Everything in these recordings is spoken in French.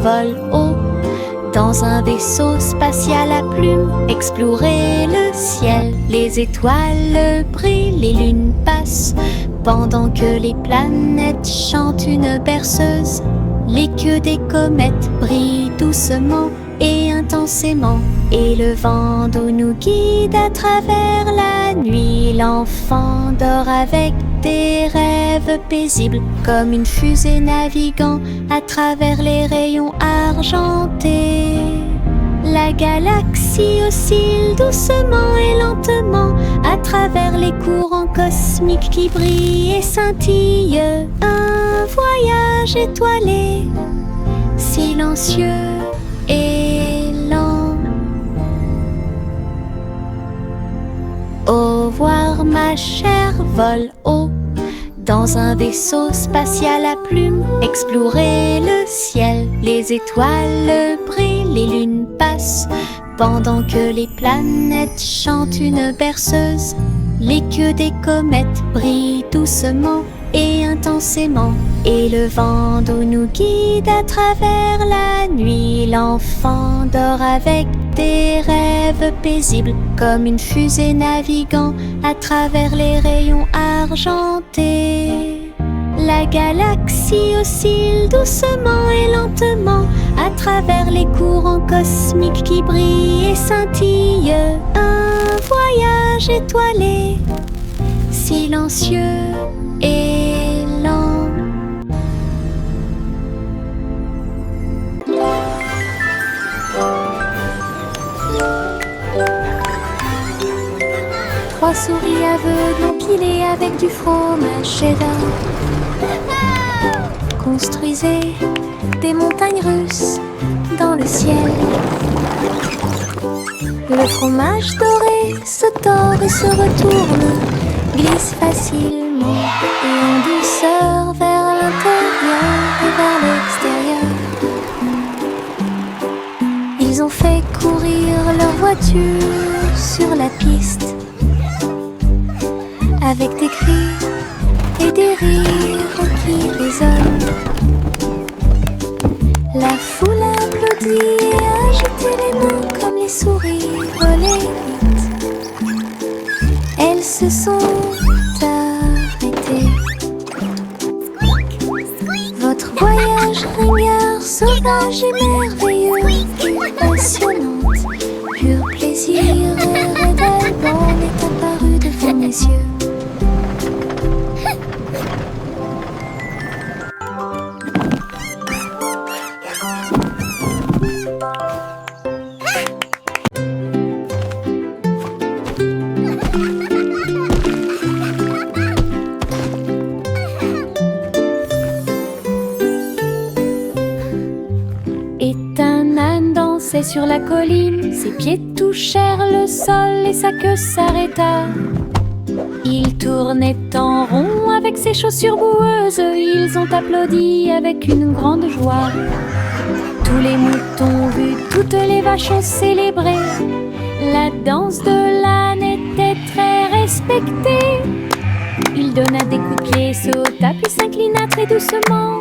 vole haut. Dans un vaisseau spatial à plumes, explorer le ciel. Les étoiles brillent, les lunes passent, pendant que les planètes chantent une berceuse. Les queues des comètes brillent doucement et intensément, et le vent d'eau nous guide à travers la nuit. L'enfant dort avec des rêves paisibles, comme une fusée naviguant à travers les rayons argentés. La galaxie oscille doucement et lentement à travers les courants cosmiques qui brillent et scintillent. Un voyage étoilé, silencieux et lent. Au revoir ma chère, vole haut. Dans un vaisseau spatial à plumes, explorer le ciel. Les étoiles brillent, les lunes passent, pendant que les planètes chantent une berceuse. Les queues des comètes brillent doucement et intensément, et le vent d'eau nous guide à travers la nuit. L'enfant dort avec des rêves paisibles, comme une fusée naviguant à travers les rayons argentés. La galaxie oscille doucement et lentement à travers les courants cosmiques qui brillent et scintillent. Un voyage étoilé, silencieux et lent. Trois souris aveugles empilées avec du fromage cheddar construisaient des montagnes russes dans le ciel. Le fromage doré se tord et se retourne, glisse facilement et en douceur vers l'intérieur et vers l'extérieur. Ils ont fait courir leur voiture sur la piste, avec des cris et des rires qui résonnent. La foule applaudit et agitait les mains comme les souris volaient vite. Elles se sont arrêtées. Votre voyage ringard, sauvage et merveilleux, passionnante, pur plaisir et révèlement est apparu devant mes yeux. Sur la colline, ses pieds touchèrent le sol et sa queue s'arrêta. Il tournait en rond avec ses chaussures boueuses. Ils ont applaudi avec une grande joie. Tous les moutons vus, toutes les vaches ont célébré. La danse de l'âne était très respectée. Il donna des coups de pied, sauta puis s'inclina très doucement.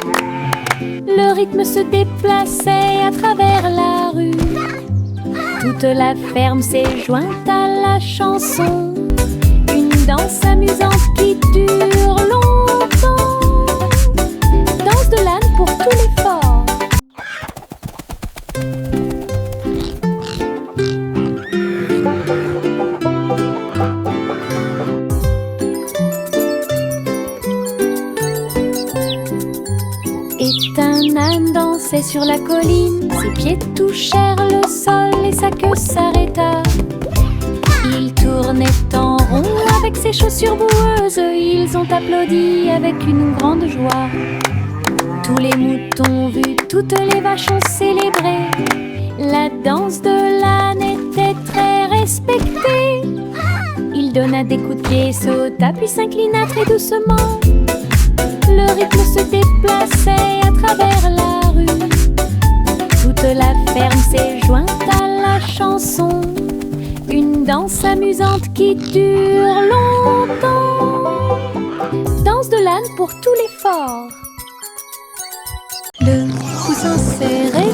Le rythme se déplaçait à travers la rue. Toute la ferme s'est jointe à la chanson. Une danse amusante qui dure longtemps. Danse de l'âne pour tous les forts. Et un âne dansait sur la colline. Ses pieds touchèrent le sol et sa queue s'arrêta. Il tournait en rond avec ses chaussures boueuses. Ils ont applaudi avec une grande joie. Tous les moutons vus, toutes les vaches ont célébré. La danse de l'âne était très respectée. Il donna des coups de pied, sauta puis s'inclina très doucement. Le rythme se déplaçait à travers la rue. Toute la ferme s'est jointe à la chanson. Une danse amusante qui dure longtemps. Danse de l'âne pour tous les forts. Le coussin serré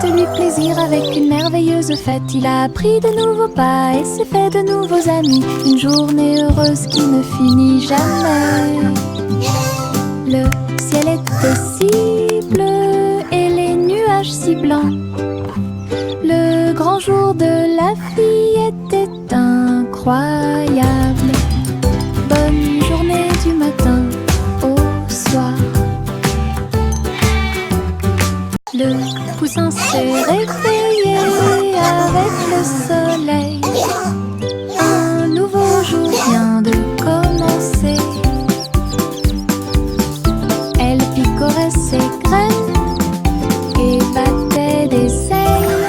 Faites-lui plaisir avec une merveilleuse fête. Il a appris de nouveaux pas et s'est fait de nouveaux amis. Une journée heureuse qui ne finit jamais. Le ciel était si bleu et les nuages si blancs. Le grand jour de la fille était incroyable. Bonne journée du matin au soir. Le poussin s'est réveillé avec le soleil. Un nouveau jour vient de commencer. Elle picorait ses graines et battait des ailes.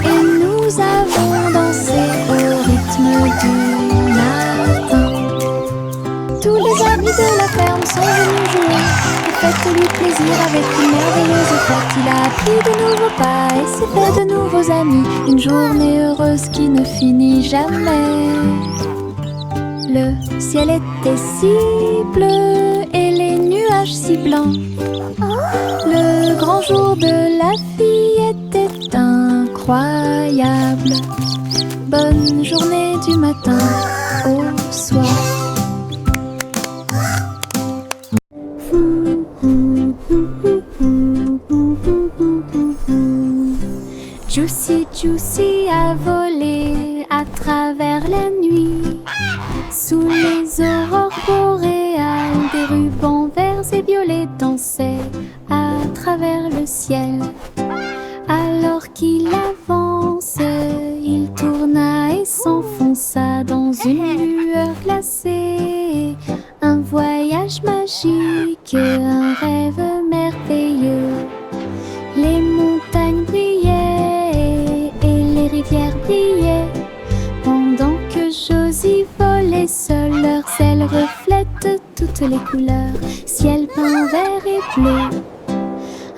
Et nous avons dansé au rythme du matin. Tous les amis de la ferme sont venus jouer. Faites-lui plaisir avec une merveilleuse fête. Il a appris de nouveaux pas et s'est fait de nouveaux amis. Une journée heureuse qui ne finit jamais. Le ciel était si bleu et les nuages si blancs. Le grand jour de la fille était incroyable. Bonne journée du matin au soir. Juicy Juicy a volé à travers la nuit. Sous les aurores boréales, des rubans verts et violets dansaient à travers le ciel. Alors qu'il avance, il tourna et s'enfonça dans une lueur glacée. Un voyage magique, un rêve merveilleux. Les montagnes brillaient et les rivières brillaient, pendant que Josie volait seule. Leurs ailes reflètent toutes les couleurs, ciel peint vert et bleu.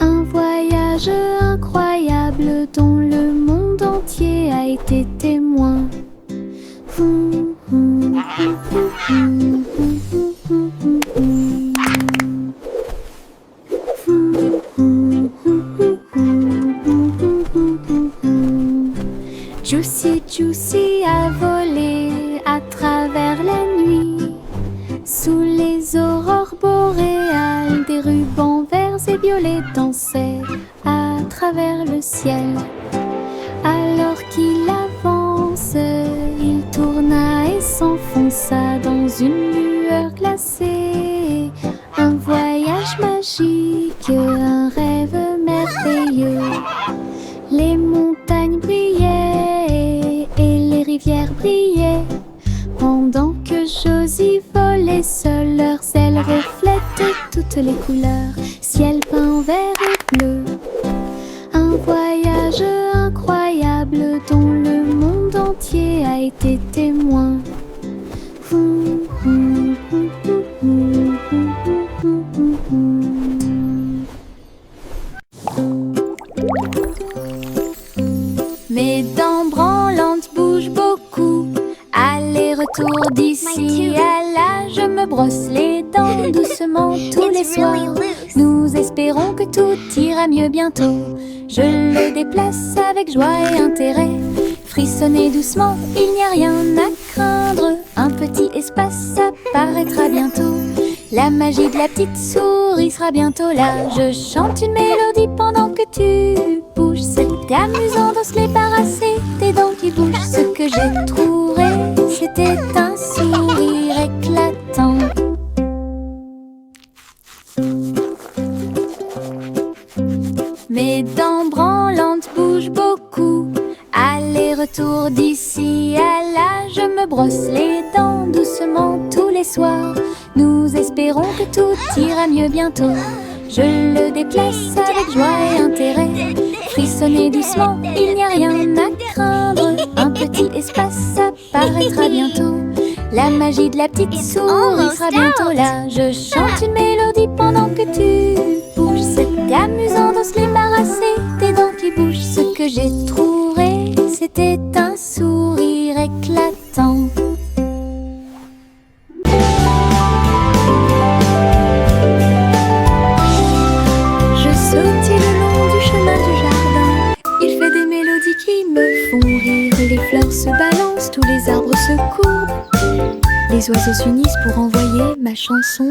Un voyage incroyable dont le monde entier a été témoin. Juicy Juicy a volé à travers la nuit. Sous les aurores boréales, des rubans verts et violets dansaient à travers le ciel. Alors qu'il avance, il tourna et s'enfonça dans une lueur glacée. Un voyage magique, un rêve merveilleux. Les montagnes brillaient et les rivières brillaient, pendant que Josie volait seule. Leurs ailes reflètent toutes les couleurs, ciel peint vert et bleu. Un voyage incroyable dont le monde entier a été témoin. Mes dents branlantes bougent beaucoup. Aller-retour d'ici à là, je me brosse les dents doucement tous les soirs. Nous espérons que tout ira mieux bientôt. Je le déplace avec joie et intérêt. Frissonnez doucement, il n'y a rien à craindre. Un petit espace apparaîtra bientôt. La magie de la petite souris sera bientôt là. Je chante une mélodie pendant que tu bouges. C'est amusant de se les débarrasser des dents qui bougent. Ce que j'ai trouvé, c'était un sourire éclatant. Mes dents branlantes bougent beaucoup. Aller-retour d'ici à là, je me brosse les dents doucement tous les soirs. Nous espérons que tout ira mieux bientôt. Je le déplace avec joie et intérêt. Frissonnez doucement, il n'y a rien à craindre. Un petit espace apparaîtra bientôt. La magie de la petite souris sera bientôt là. Je chante une mélodie pendant que tu bouges. C'est amusant de se débarrasser des dents qui bougent. Ce que j'ai trouvé, c'était un sourire éclatant. Je sautais le long du chemin du jardin. Il fleurs se balancent, tous les arbres se courbent. Les oiseaux s'unissent pour envoyer ma chanson.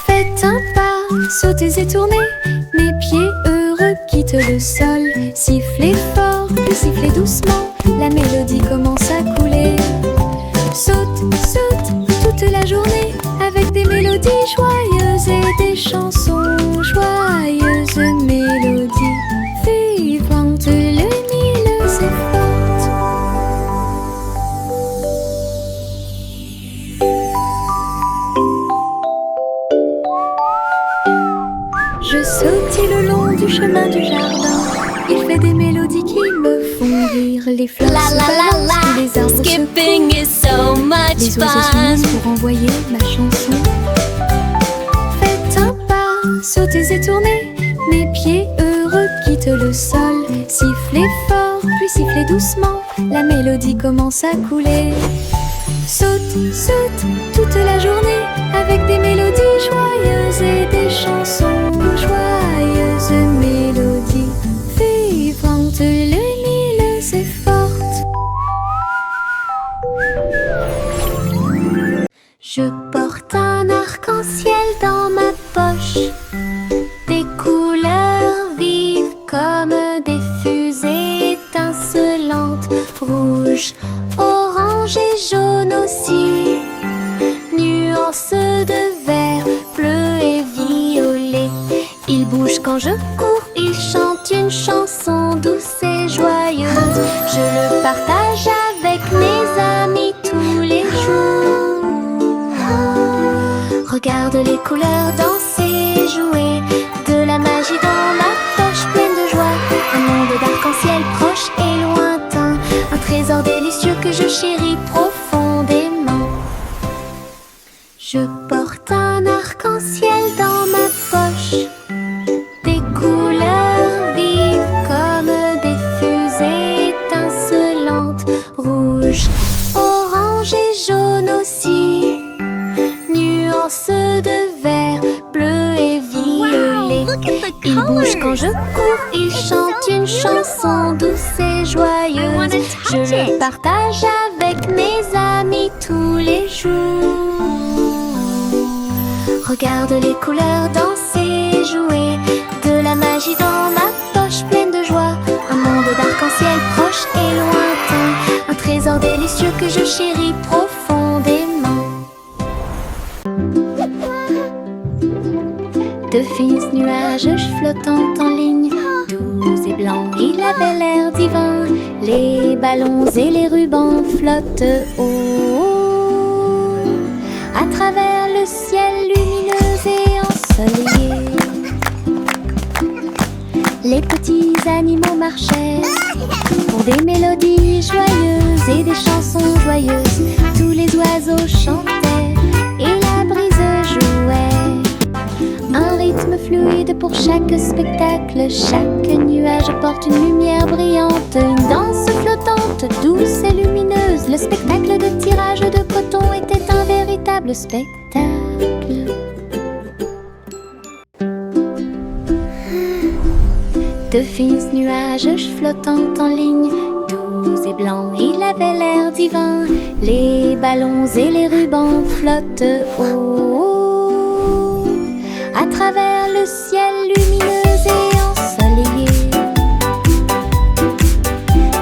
Faites un pas, sautez et tournez, mes pieds heureux quittent le sol. Sifflez fort, puis sifflez doucement, la mélodie commence à couler. Saute, saute, toute la journée, avec des mélodies joyeuses et des chansons joyeuses. Mélodies vivantes, lumineuses et fortes. Je sautille le long du chemin du jardin. Il fait des mélodies qui me font rire. Les fleurs se balancent, tous les arbres Skipping se is so much les oiseaux fun. s'unissent pour envoyer ma chanson. Faites un pas, sautez et tournez, mes pieds heureux quittent le sol. Sifflez fort, puis sifflez doucement, la mélodie commence à couler. Saute, saute, toute la journée, avec des mélodies joyeuses et des chansons joyeuses. Mélodies vivantes, lumineuses et fortes. Je porte un arc-en-ciel dans ma poche, des couleurs vives comme des fusées étincelantes, rouge, orange et jaune aussi, nuances de vert, bleu et violet. Il bouge quand je cours, il chante une chanson douce et joyeuse. Je le partage avec mes amis tous les jours. Regarde les couleurs danser, jouer, de la magie dans ma poche pleine de joie. Un monde d'arc-en-ciel proche et lointain, un trésor délicieux que je chéris profondément. Je porte un arc-en-ciel dans ma poche, des couleurs vives comme des fusées étincelantes, rouge, orange et jaune aussi, nuances de vert, bleu et violet. Il bouge quand je cours, il chante une chanson douce et joyeuse. Je le partage avec mes amis tous les jours. Regarde les couleurs danser, jouer, de la magie dans ma poche pleine de joie. Un monde d'arc-en-ciel proche et lointain, un trésor délicieux que je chéris profondément. De fins nuages flottants en ligne, doux et blancs, il avait l'air divin. Les ballons et les rubans flottent haut, à travers le ciel lumineux et ensoleillé. Les petits animaux marchaient pour des mélodies joyeuses et des chansons joyeuses. Tous les oiseaux chantaient et la brise jouait. Un rythme fluide pour chaque spectacle. Chaque nuage porte une lumière brillante, une danse flottante, douce et lumineuse. Le spectacle de tirage de coton était un véritable spectacle. De fins nuages flottants en ligne, doux et blancs, il avait l'air divin. Les ballons et les rubans flottent haut, à travers le ciel lumineux et ensoleillé.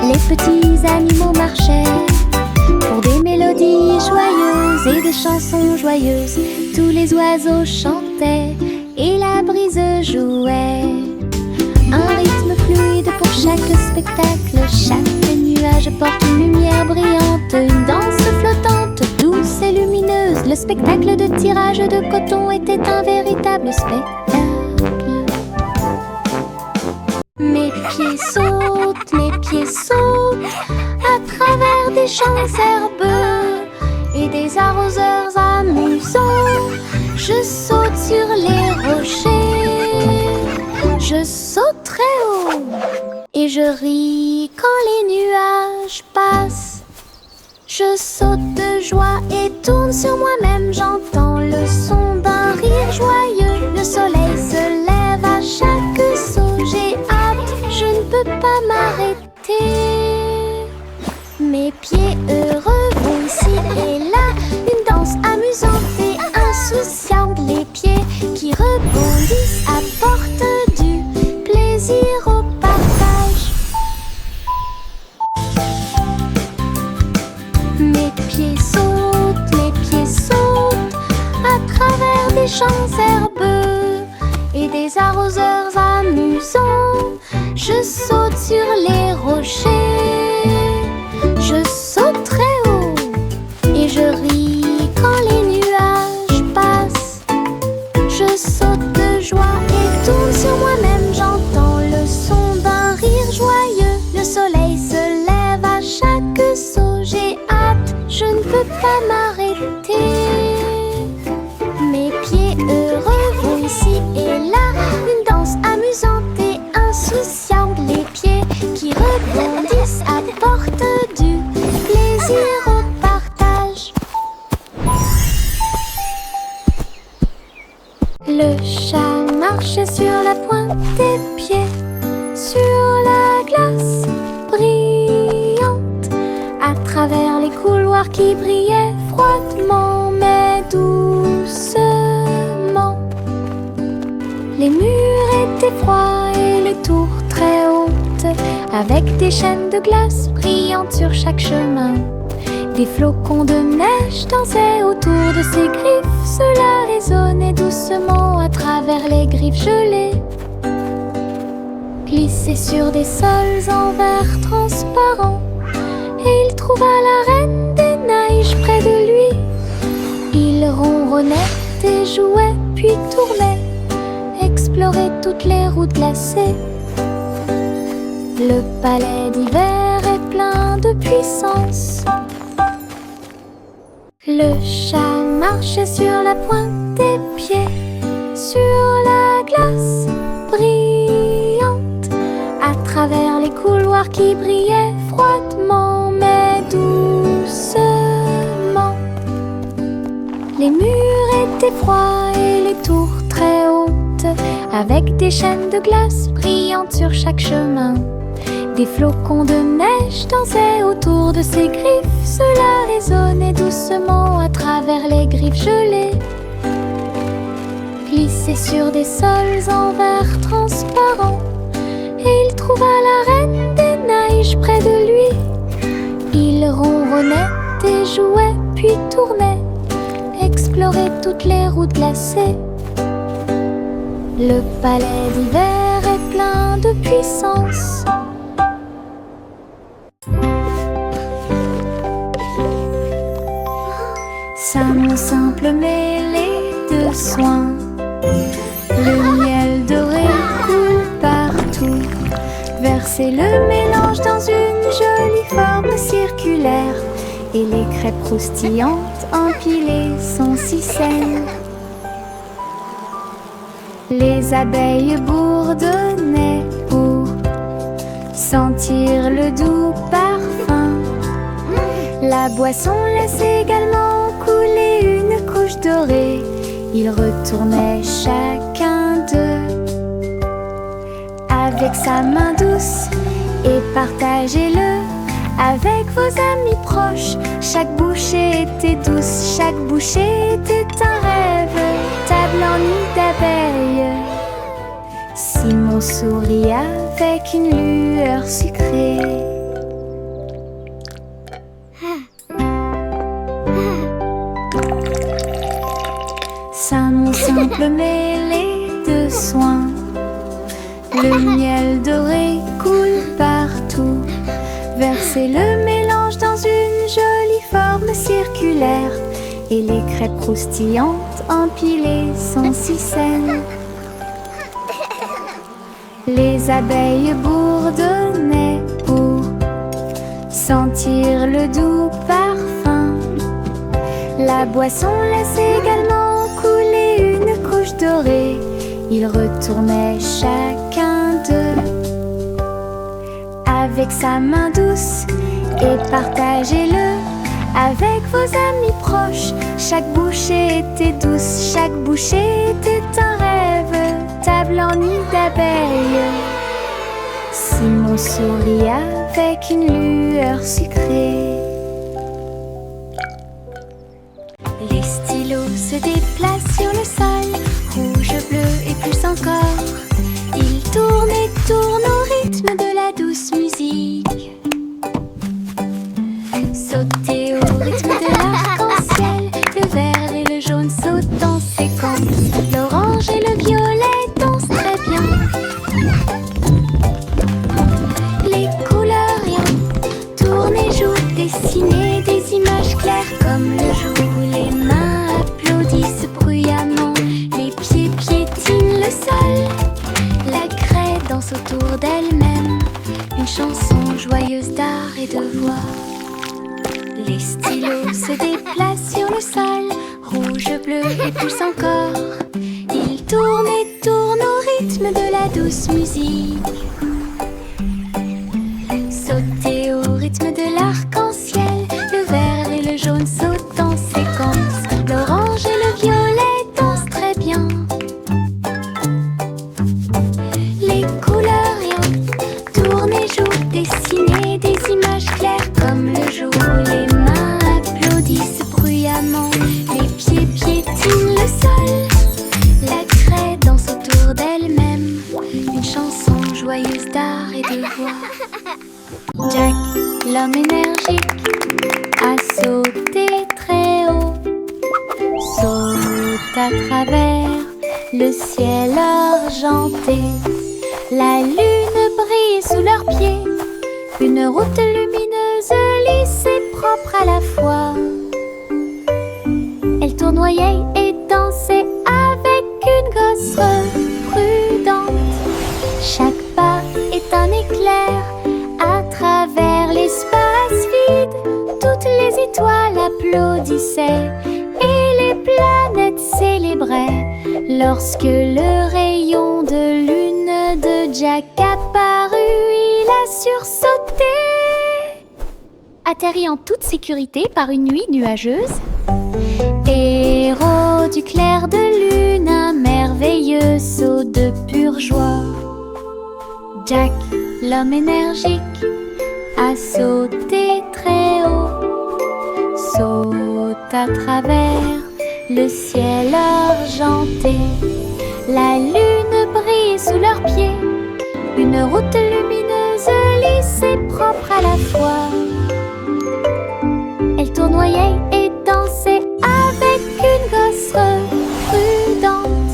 Les petits animaux marchaient pour des mélodies joyeuses et des chansons joyeuses. Tous les oiseaux chantaient et la brise jouait. Un rythme fluide pour chaque spectacle. Chaque nuage porte une lumière brillante, une danse flottante, douce et lumineuse. Le spectacle de tirage de coton était un véritable spectacle. Mes pieds sautent à travers des champs herbeux et des arroseurs amusants. Je saute sur les rochers, je saute très haut et je ris quand les nuages passent. Je saute de joie et tourne sur moi-même. J'entends le son d'un rire joyeux. Le soleil se lève à chaque saut. J'ai hâte, je ne peux pas m'arrêter. pieds heureux vont ici et là, une danse amusante et insouciante. Les pieds qui rebondissent apportent du plaisir au partage. Mes pieds sautent à travers des champs herbeux et des arroseurs amusants. Je saute sur les rochers, je saute très haut et je ris quand les nuages passent. Je saute de joie et tourne sur moi-même, j'entends le son d'un rire joyeux. Le soleil se lève à chaque saut, j'ai hâte, je ne peux pas m'arrêter. Mes pieds heureux vont ici et là, une danse amusante et insouciante. Les pieds qui rebondissent apportent du plaisir au partage. Le chat marchait sur la pointe des pieds, sur la glace brillante, à travers les couloirs qui brillaient froidement mais doucement. Les murs étaient froids et les tours très hautes, avec des chaînes de glace brillantes sur chaque chemin. Des flocons de neige dansaient autour de ses griffes. Cela résonnait doucement à travers les griffes gelées. Glissait sur des sols en verre transparent, et il trouva la reine des neiges près de lui. Il ronronnait et jouait puis tournait, explorait toutes les routes glacées. Le palais d'hiver est plein de puissance. Le chat marchait sur la pointe des pieds, sur la glace brillante, à travers les couloirs qui brillaient froidement mais doucement. Les murs étaient froids et les tours très hautes, avec des chaînes de glace brillantes sur chaque chemin. Des flocons de neige dansaient autour de ses griffes. Cela résonnait doucement à travers les griffes gelées. Glissait sur des sols en verre transparent, et il trouva la reine des neiges près de lui. Il ronronnait et jouait puis tournait, explorait toutes les routes glacées. Le palais d'hiver est plein de puissance. Sa simple mêlée de soins, le miel doré coule partout. Versez le mélange dans une jolie forme circulaire, et les crêpes croustillantes empilées sont si saines. Les abeilles bourdonnaient pour sentir le doux parfum. La boisson laisse également couler une couche dorée. Ils retournaient chacun d'eux avec sa main douce, et partagez-le avec vos amis proches. Chaque bouchée était douce, chaque bouchée était un rêve. Table en nid d'abeilles. Simon sourit avec une lueur sucrée. Sa simple mêlée de soins, le miel doré coule partout. Versez le mélange dans une jolie forme circulaire, et les crêpes croustillantes empilées sont si saines. Les abeilles bourdonnaient pour sentir le doux parfum. La boisson laisse également couler une couche dorée. Ils retournaient chacun d'eux avec sa main douce, et partagez-le avec vos amis proches. Chaque bouchée était douce, chaque bouchée était un rêve. Table en nid d'abeilles. Simon sourit avec une lueur sucrée. se déplace sur le sol, rouge, bleu et plus encore. Il tourne et tourne au rythme de la douce musique. Sauter au rythme de l'arc-en-ciel, le vert et le jaune sautent en séquence. L'orange et le violet dansent très bien. Les couleurs rien tournent et jouent, dessiner des images claires comme le jour. Les mains applaudissent bruyamment, les pieds piétinent le sol. La craie danse autour d'elle-même, une chanson joyeuse d'art et de voix. Les stylos se déplacent sur le sol, rouge, bleu et plus encore. Ils tournent et tournent au rythme de la douce musique. Sauter au rythme de l'arc-en-ciel, le vert et le jaune sautent en séquence. L'orange et le violet dansent très bien. Les couleurs rien tournent et jouent, dessiner des images claires comme le jour. Les mains applaudissent bruyamment, les pieds piétinent le sol. La craie danse autour d'elle-même, une chanson joyeuse d'art et de voix. Jack, l'homme énergique, a sauté très haut, saute à travers le ciel argenté. La lune brille sous leurs pieds, une route lumineuse, lisse et propre à la fois. Elle tournoyait et dansait avec une gosse prudente. Chaque pas est un éclair à travers l'espace vide. Toutes les étoiles applaudissaient et les planètes célébraient lorsque le rayon de lune de Jack apparut. Il a sursauté, atterri en toute sécurité par une nuit nuageuse. Héros du clair de lune, un merveilleux saut de pure joie. Jack, l'homme énergique, a sauté très haut, saute à travers le ciel argenté. La lune brille sous leurs pieds, une route lumineuse, lisse et propre à la fois. Elle tournoyait et dansait avec une gosse prudente.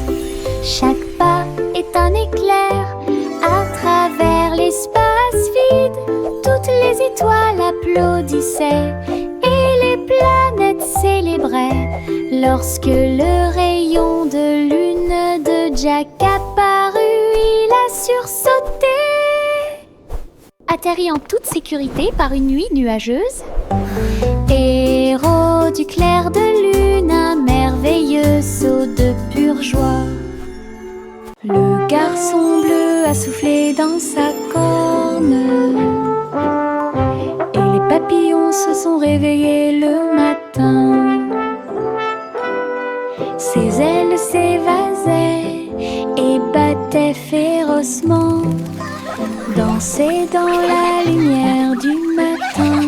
Chaque pas est un éclair à travers l'espace vide. Toutes les étoiles applaudissaient et les planètes célébraient lorsque le rayon de lune de Jack apparut. Il a sursauté, atterri en toute sécurité par une nuit nuageuse. Héros du clair de lune, un merveilleux saut de pure joie. Le garçon bleu a soufflé dans sa corne et les papillons se sont réveillés le matin. Ses ailes s'évasaient et battaient férocement, dansaient dans la lumière du matin.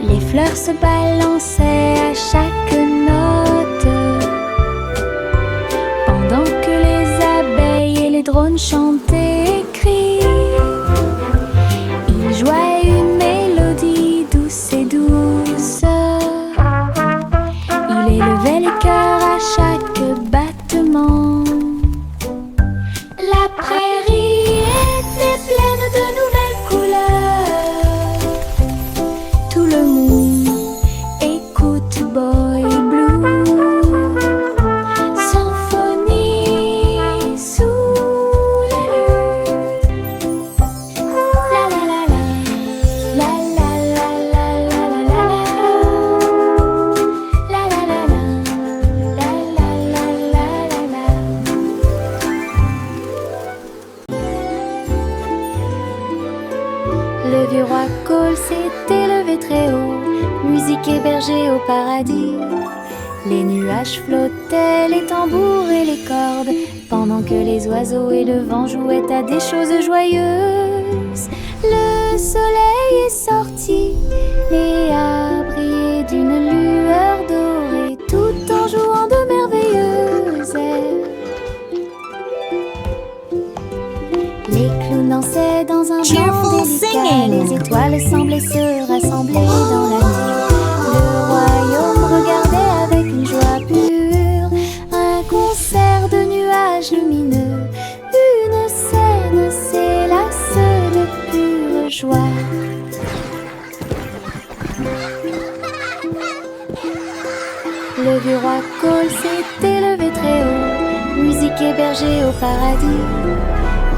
Les fleurs se balançaient à chaque note, pendant que les abeilles et les drones chantaient et crient. Ils jouaient une mélodie douce et douce. Il élevait les cœurs à chaque battement. La prairie était pleine de nouvelles couleurs. Tout le monde écoute Boy Blue, symphonie sous la lune. La la la la, la la la la la la la, la la la la, la la la la la. Le vieux roi Cole s'était levé très haut, musique hébergée au paradis. Les nuages flottaient, les tambours et les cordes, pendant que les oiseaux et le vent jouaient à des choses joyeuses. Le soleil est sorti et a brillé d'une lueur dorée. étoiles semblaient se rassembler dans la nuit. Le royaume regardait avec une joie pure un concert de nuages lumineux. Une scène s'élasse de pure joie. Le vieux roi Cole s'est élevé très haut, musique hébergée au paradis.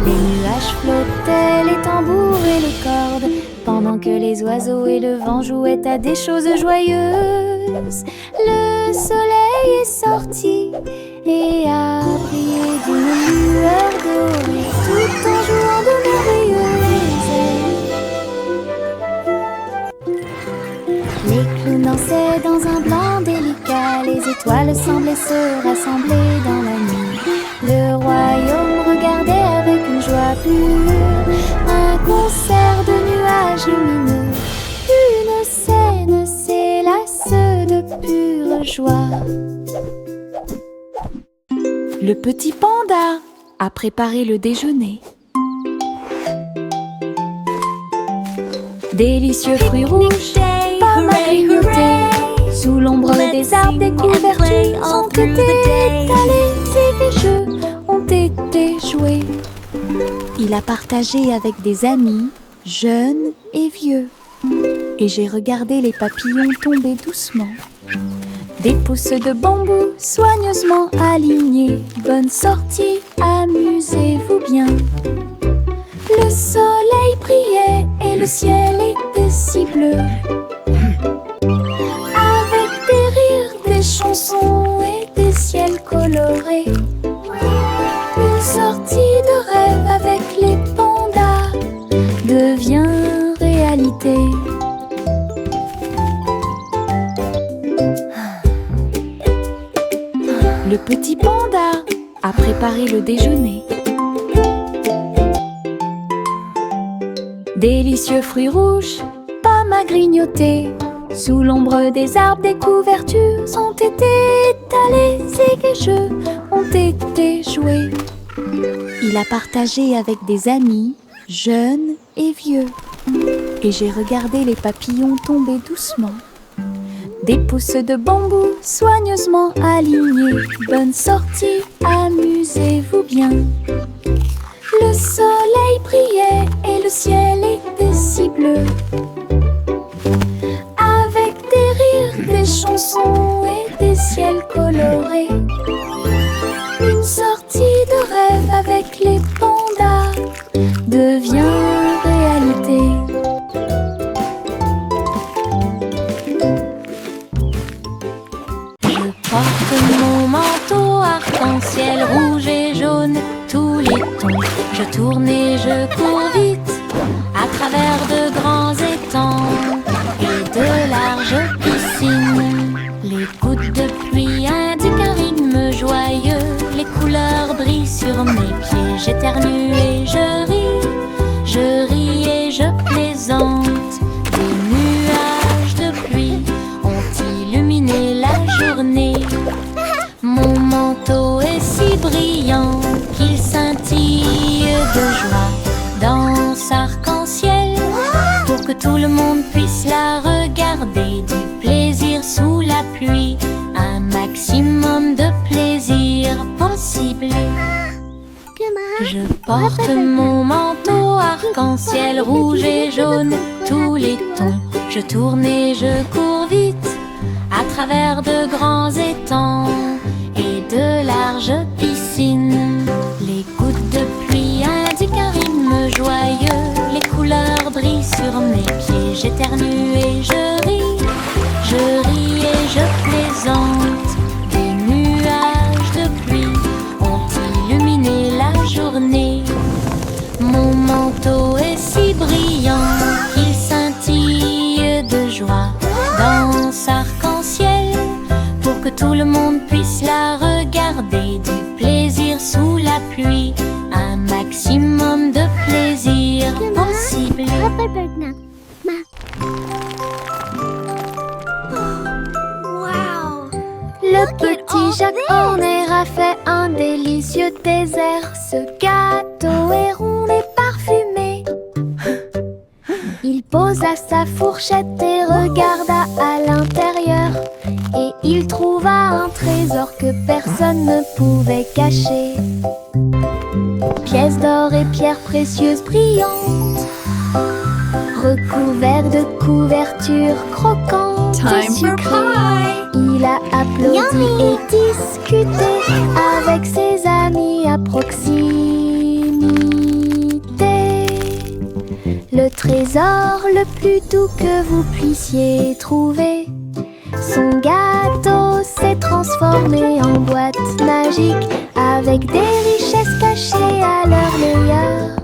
Les nuages flottaient, les tambours et les cordes, pendant que les oiseaux et le vent jouaient à des choses joyeuses. Le soleil est sorti et a brillé d'une lueur dorée, tout en jouant de merveilleux airs. Les clowns dansaient dans un blanc délicat, les étoiles semblaient se rassembler dans la nuit. Le royaume regardait avec une joie pure un concert de nuages lumineux. Une scène s'élasse de pure joie. Le petit panda a préparé le déjeuner. Délicieux fruits rouges, pommes à grignoter. Sous l'ombre des arbres, des couvertures ont été étalées et des jeux ont été joués. Il a partagé avec des amis, jeunes et vieux. Et j'ai regardé les papillons tomber doucement. Des pousses de bambou soigneusement alignées. Bonne sortie, amusez-vous bien. Le soleil brillait et le ciel était si bleu. Avec des rires, des chansons et des ciels colorés. Une sortie de rêve avec les pandas devient réalité. Le petit panda a préparé le déjeuner. Délicieux fruits rouges, pommes à grignoter. Sous l'ombre des arbres, des couvertures ont été étalées et des jeux ont été joués. Il a partagé avec des amis, jeunes et vieux. Et j'ai regardé les papillons tomber doucement. Des pousses de bambou soigneusement alignées. Bonne sortie, amusez-vous bien. Le soleil brillait et le ciel était si bleu. Avec des rires, des chansons et des ciels colorés. Une sortie de rêve avec les pandas devient réalité. Je porte mon manteau arc-en-ciel rouge et jaune, tous les tons. Je tourne et je cours vite à travers de grands étangs et de larges piscines. Les gouttes de pluie indiquent un rythme joyeux. Les couleurs brillent sur mes pieds. J'éternue et je ris et je plaisante. Des nuages de pluie ont illuminé la journée. Mon manteau est si brillant qu'il scintille de joie. Danse arc-en-ciel pour que tout le monde puisse la regarder. Du plaisir sous la pluie, un maximum de plaisir possible. Je porte mon manteau arc-en-ciel rouge et jaune, tous les tons. Je tourne et je cours vite à travers de grands étangs et de larges piscines. Les gouttes de pluie indiquent un rythme joyeux. Les couleurs brillent sur mes pieds. J'éternue et je ris et je plaisante. Des nuages de pluie ont illuminé la journée. Mon manteau est si brillant qu'il scintille de joie. Danse arc-en-ciel pour que tout le monde puisse la regarder. Du plaisir sous la pluie, un maximum de plaisir possible. Le petit Jacques Horner a fait un délicieux dessert. Ce gâteau est rond et parfumé. Il posa sa fourchette et regarda à l'intérieur. Et il trouva un trésor que personne ne pouvait cacher. Pièces d'or et pierres précieuses brillantes, recouverts de couvertures croquantes et sucrées. Il a applaudi et discuté avec ses amis à proximité. Le trésor le plus doux que vous puissiez trouver. Son gâteau s'est transformé en boîte magique avec des richesses cachées à leur meilleur.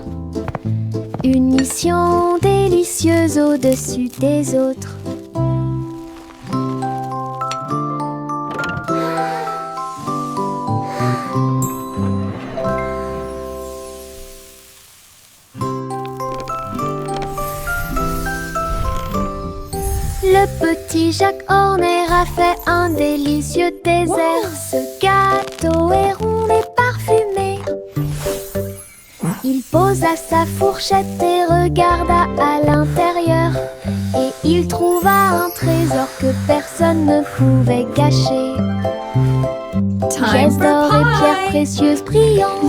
Une mission délicieuse au-dessus des autres. Le petit Jacques Horner a fait un délicieux dessert. Ce gâteau est rond et parfumé. Il posa sa fourchette et regarda à l'intérieur. Et il trouva un trésor que personne ne pouvait cacher. Pièces d'or et pierres précieuses brillantes,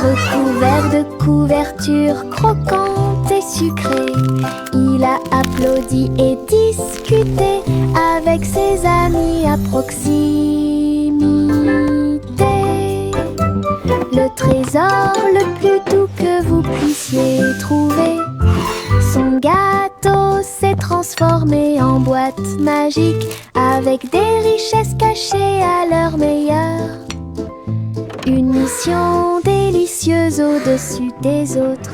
recouverts de couvertures croquantes et sucrées. Il a applaudi et discuté avec ses amis à proximité. Le trésor le plus doux que vous puissiez trouver. Son gâteau s'est transformé en boîte magique avec des richesses cachées à leur meilleur. Une mission délicieuse au-dessus des autres.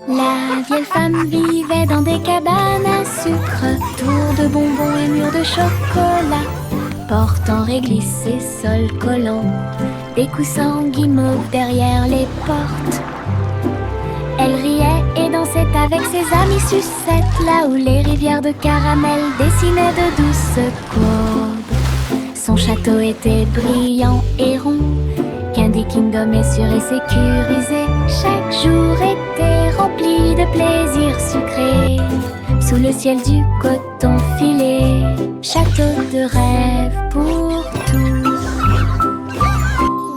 La vieille femme vivait dans des cabanes à sucre, tours de bonbons et murs de chocolat, portes en réglisse et sols collants, des coussins en guimauve derrière les portes. Elle riait et dansait avec ses amis sucettes, là où les rivières de caramel dessinaient de douces courbes. Son château était brillant et rond, Candy Kingdom est sûr et sécurisé. Chaque jour était rempli de plaisirs sucrés, sous le ciel du coton filé. Château de rêve pour tous.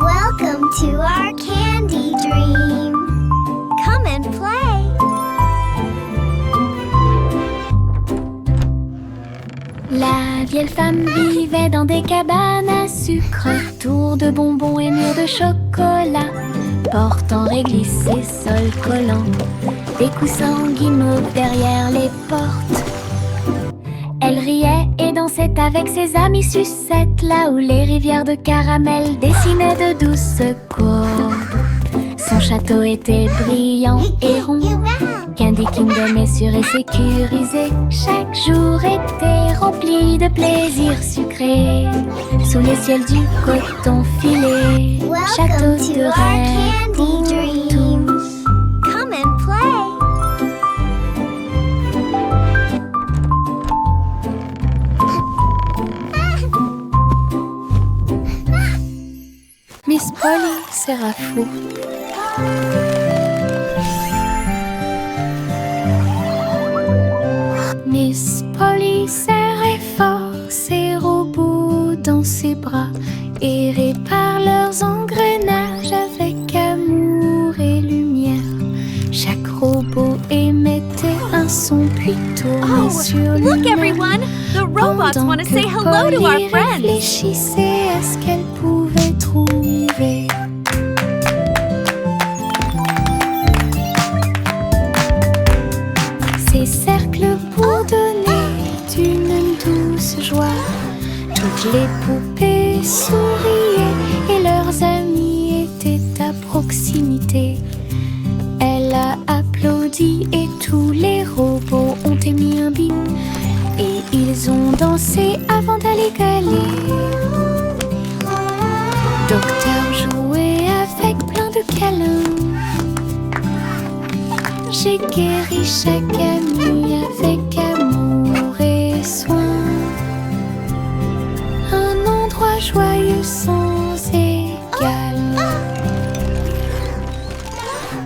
Welcome to our candy dream. Come and play. La vieille femme vivait dans des cabanes à sucre, tours de bonbons et murs de chocolat, portes en réglisse et sols collants, des coussins en guimauve derrière les portes. Elle riait et dansait avec ses amis sucettes, là où les rivières de caramel dessinaient de douces courbes. Son château était brillant et rond, Candy Kingdom est sûr et sécurisé. Chaque jour était rempli de plaisirs sucrés, sous le ciel du coton filé. Château Welcome de to our rêve pour candy dream. tous. Come and play. Miss Polly Sérafou. Miss Polly serrait fort ses robots dans ses bras et répare leurs engrenages avec amour et lumière. Chaque robot émettait un son puis tournait sur Look lui-même. everyone! The robots Pendant want to que say hello to our Polly friends! réfléchissait à ce qu'elle pouvait trouver. Ces cercles pour donner d'une douce joie. Toutes les poupées souriaient et leurs amis étaient à proximité. Elle a applaudi et tous les robots ont émis un bip. Et ils ont dansé avant d'aller gagner. Docteur jouait avec plein de câlins. J'ai guéri chaque ami avec